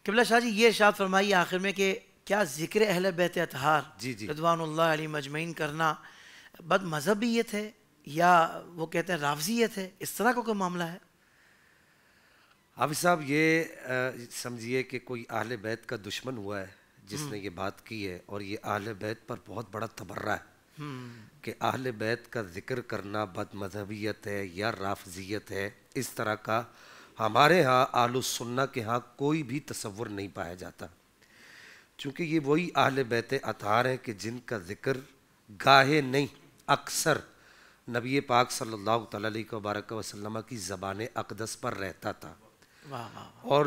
قبلہ شاہ جی یہ ارشاد فرمائیے آخر میں کہ کیا ذکر اہل بیت اطہار رضوان اللہ علیہ مجمعین کرنا بد مذہبیت ہے یا وہ کہتے ہیں رافضیت ہے؟ اس طرح کا کوئی معاملہ ہے؟ حافظ صاحب یہ سمجھیے کہ کوئی اہل بیت کا دشمن ہوا ہے جس نے یہ بات کی ہے، اور یہ اہل بیت پر بہت بڑا تبرہ ہے کہ اہل بیت کا ذکر کرنا بد مذہبیت ہے یا رافضیت ہے. اس طرح کا ہمارے ہاں اہل السنہ کے ہاں کوئی بھی تصور نہیں پایا جاتا، چونکہ یہ وہی اہل بیت اطہار ہیں کہ جن کا ذکر گاہے نہیں اکثر نبی پاک صلی اللہ تعالیٰ علیہ وسلم کی زبان اقدس پر رہتا تھا. اور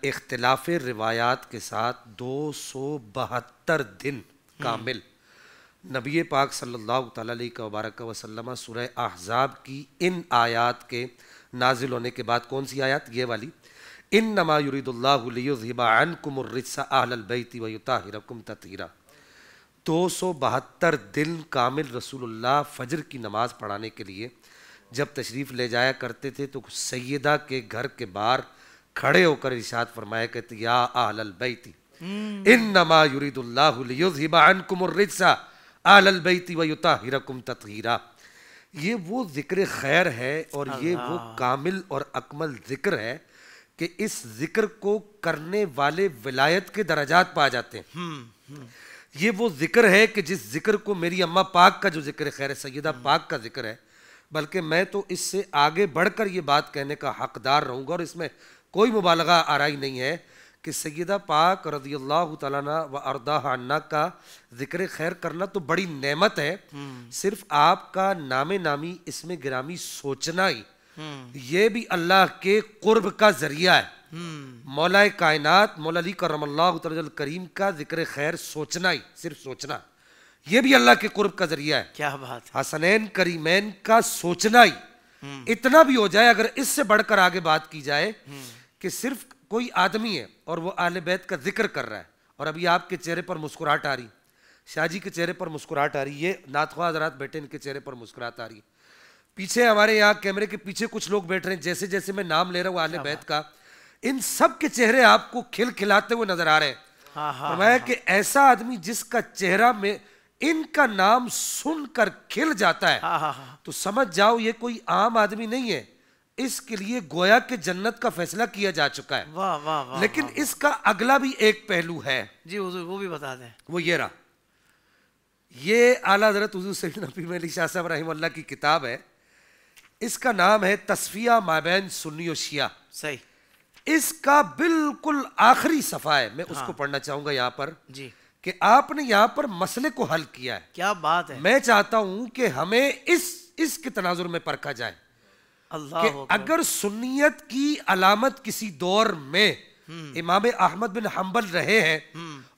اختلاف روایات کے ساتھ 272 دن کامل نبی پاک صلی اللہ تعالیٰ علیہ وسلم سورہ احزاب کی ان آیات کے نازل ہونے کے بعد، کون سی آیات؟ یہ والی، انما یرید اللہ لیذھب عنکم الرجس اہل البیت ویطہرکم تطہیرا. 272 دن کامل رسول اللہ فجر کی نماز پڑھانے کے لیے جب تشریف لے جایا کرتے تھے تو سیدہ کے گھر کے باہر کھڑے ہو کر ارشاد فرمایا کرتے یا اہل البیت انما یرید اللہ لیذھب عنکم الرجس اہل البیت ویطہرکم تطہیرا. یہ وہ ذکر خیر ہے اور یہ وہ کامل اور اکمل ذکر ہے کہ اس ذکر کو کرنے والے ولایت کے درجات پا جاتے ہیں. یہ وہ ذکر ہے کہ جس ذکر کو میری اماں پاک کا جو ذکر خیر ہے، سیدہ پاک کا ذکر ہے، بلکہ میں تو اس سے آگے بڑھ کر یہ بات کہنے کا حقدار رہوں گا، اور اس میں کوئی مبالغہ آرائی نہیں ہے کہ سیدہ پاک رضی اللہ تعالیٰ عنہ و ارضاہ عنہ کا ذکر خیر کرنا تو بڑی نعمت ہے. صرف آپ کا نام نامی اسم گرامی سوچنا ہی یہ بھی اللہ کے قرب کا ذریعہ ہے. مولا کائنات مولا علی کرم اللہ تعالی کریم کا ذکر خیر سوچنا ہی، صرف سوچنا، یہ بھی اللہ کے قرب کا ذریعہ ہے. کیا بات ہے! حسنین کریمین کا سوچنا ہی اتنا بھی ہو جائے. اگر اس سے بڑھ کر آگے بات کی جائے کہ صرف کوئی آدمی ہے اور وہ اہل بیت کا ذکر کر رہا ہے، اور ابھی آپ کے چہرے پر مسکراہٹ آ رہی، شاہ جی کے چہرے پر مسکراہٹ آ رہی، یہ نعت خواہ حضرات بیٹھے ان کے چہرے پر مسکراہٹ آ رہی، پیچھے ہمارے یہاں کیمرے کے پیچھے کچھ لوگ بیٹھ رہے ہیں، جیسے جیسے میں نام لے رہا ہوں اہل بیت کا، ان سب کے چہرے آپ کو کھل کھلاتے ہوئے نظر آ رہے ہیں. فرمایا کہ ایسا آدمی جس کا چہرہ میں ان کا نام سن کر کھل جاتا ہے تو سمجھ جاؤ یہ کوئی عام آدمی نہیں ہے، اس کے لیے گویا کہ جنت کا فیصلہ کیا جا چکا ہے. لیکن اس کا اگلا بھی ایک پہلو ہے جی حضور، وہ بھی بتا دیں. وہ یہ رہا، یہ اعلیٰ حضرت حضور سیدنا پیر مہدی شاہ صاحب رحمہ اللہ کی کتاب ہے، اس کا نام ہے تصفیہ مابین سنی و شیعہ. صحیح. اس کا بالکل آخری صفحہ ہے، میں اس کو پڑھنا چاہوں گا یہاں پر جی کہ آپ نے یہاں پر مسئلے کو حل کیا ہے. کیا بات ہے! میں چاہتا ہوں کہ ہمیں اس کے تناظر میں پرکھا جائے کہ اگر سنیت کی علامت کسی دور میں امام احمد بن حنبل رہے ہیں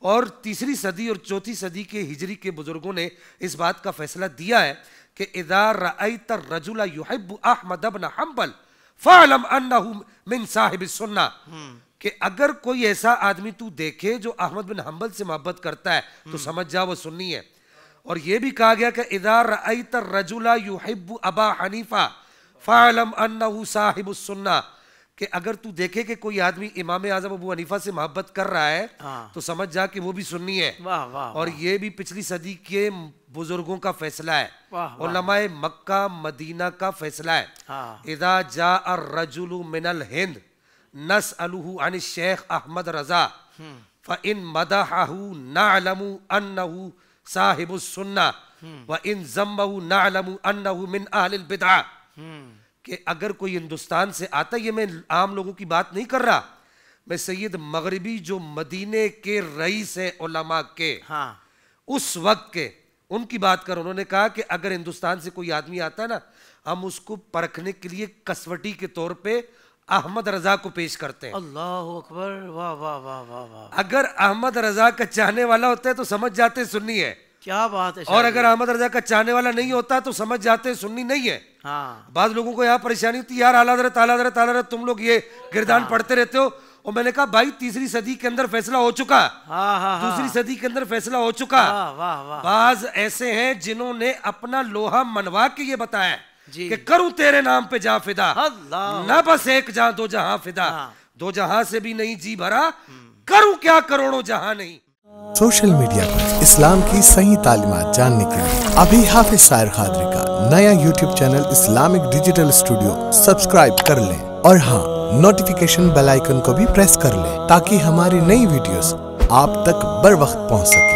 اور 3 صدی اور 4 صدی کے ہجری کے بزرگوں نے اس بات کا فیصلہ دیا ہے کہ اذا رأیت الرجل یحب احمد بن حنبل فاعلم انہ من صاحب السنہ، کہ اگر کوئی ایسا آدمی تو دیکھے جو احمد بن حنبل سے محبت کرتا ہے تو سمجھ جا وہ سنی ہے. اور یہ بھی کہا گیا کہ اذا رأیت الرجل یحب ابا حنیفہ فاعلم انہ صاحب السنہ، کہ اگر تو دیکھے کہ کوئی آدمی امام اعظم ابو حنیفہ سے محبت کر رہا ہے تو سمجھ جا کہ وہ بھی سنی ہے. اور یہ بھی پچھلی صدی کے بزرگوں کا فیصلہ ہے، علماء مکہ مدینہ کا فیصلہ ہے. اذا جاء الرجل من الہند نسألہ عن الشیخ احمد رضا فإن مدحہ نعلم انہ صاحب السنہ وإن ذمہ نعلم انہ من اہل البدعہ. کہ اگر کوئی ہندوستان سے آتا ہے، یہ میں عام لوگوں کی بات نہیں کر رہا، میں سید مغربی جو مدینے کے رئیس ہیں علماء کے اس وقت کے، ان کی بات کر. انہوں نے کہا کہ اگر ہندوستان سے کوئی آدمی آتا ہے نا، ہم اس کو پرکھنے کے لیے کسوٹی کے طور پہ احمد رضا کو پیش کرتے ہیں. اللہ اکبر! واہ واہ واہ واہ واہ! اگر احمد رضا کا چاہنے والا ہوتا ہے تو سمجھ جاتے ہیں سنی ہے. کیا بات ہے! اور اگر احمد رضا کا چاہنے والا نہیں ہوتا تو سمجھ جاتے ہیں سنی نہیں ہے. بعض لوگوں کو یہاں پریشانی ہوتی ہے، یار اعلیٰ حضرت اعلیٰ حضرت اعلیٰ حضرت تم لوگ یہ گردان پڑھتے رہتے ہو. اور میں نے کہا بھائی 3 صدی کے اندر فیصلہ ہو چکا، 2 صدی کے اندر فیصلہ ہو چکا. بعض ایسے ہیں جنہوں نے اپنا لوہا منوا کے یہ بتایا کہ کروں تیرے نام پہ جاں فدا، نہ بس ایک جہاں 2 جہاں فدا، 2 جہاں سے بھی نہیں جی بھرا، کروں کیا کروڑوں جہاں نہیں. سوشل میڈیا پر اسلام کی صحیح تعلیمات جاننے کے لیے ابھی حافظ سائر قادری کا نیا YouTube channel Islamic digital studio subscribe کر لیں, اور ہاں نوٹیفیکیشن بیل آئیکن کو بھی پریس کر لیں تاکہ ہماری نئی ویڈیوز آپ تک بر وقت پہنچ سکے.